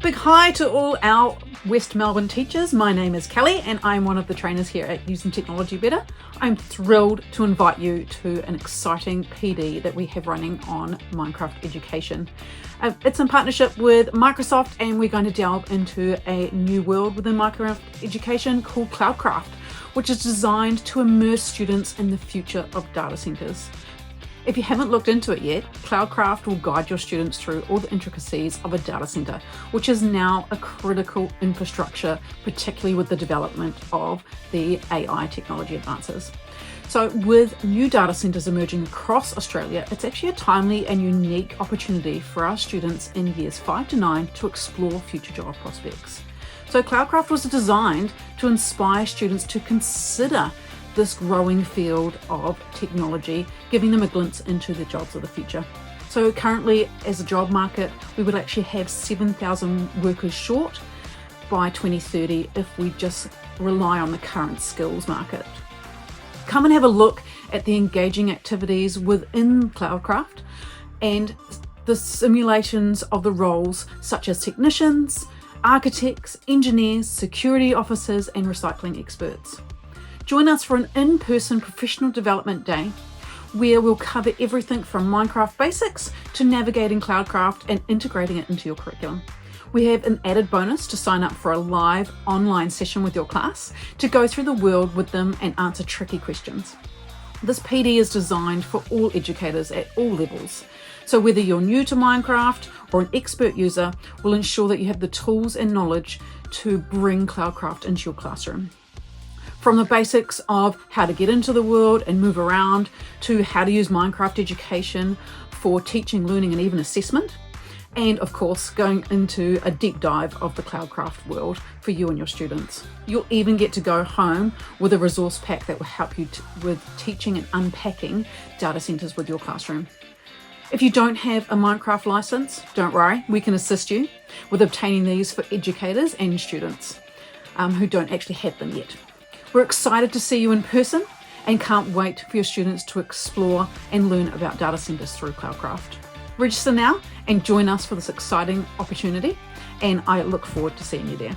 Big hi to all our West Melbourne teachers. My name is Kelly and I'm one of the trainers here at Using Technology Better. I'm thrilled to invite you to an exciting PD that we have running on Minecraft education. It's in partnership with Microsoft and we're going to delve into a new world within Minecraft education called CloudCraft, which is designed to immerse students in the future of data centers. If you haven't looked into it yet, CloudCraft will guide your students through all the intricacies of a data center, which is now a critical infrastructure, particularly with the development of the AI technology advances. So with new data centers emerging across Australia, it's actually a timely and unique opportunity for our students in years 5 to 9 to explore future job prospects. So CloudCraft was designed to inspire students to consider this growing field of technology, giving them a glimpse into the jobs of the future. So currently, as a job market, we would actually have 7,000 workers short by 2030 if we just rely on the current skills market. Come and have a look at the engaging activities within CloudCraft and the simulations of the roles such as technicians, architects, engineers, security officers, and recycling experts. Join us for an in-person professional development day where we'll cover everything from Minecraft basics to navigating CloudCraft and integrating it into your curriculum. We have an added bonus to sign up for a live online session with your class to go through the world with them and answer tricky questions. This PD is designed for all educators at all levels. So whether you're new to Minecraft or an expert user, we'll ensure that you have the tools and knowledge to bring CloudCraft into your classroom. From the basics of how to get into the world and move around to how to use Minecraft education for teaching, learning, and even assessment. And of course, going into a deep dive of the CloudCraft world for you and your students. You'll even get to go home with a resource pack that will help you with teaching and unpacking data centers with your classroom. If you don't have a Minecraft license, don't worry, we can assist you with obtaining these for educators and students who don't actually have them yet. We're excited to see you in person and can't wait for your students to explore and learn about data centers through CloudCraft. Register now and join us for this exciting opportunity, and I look forward to seeing you there.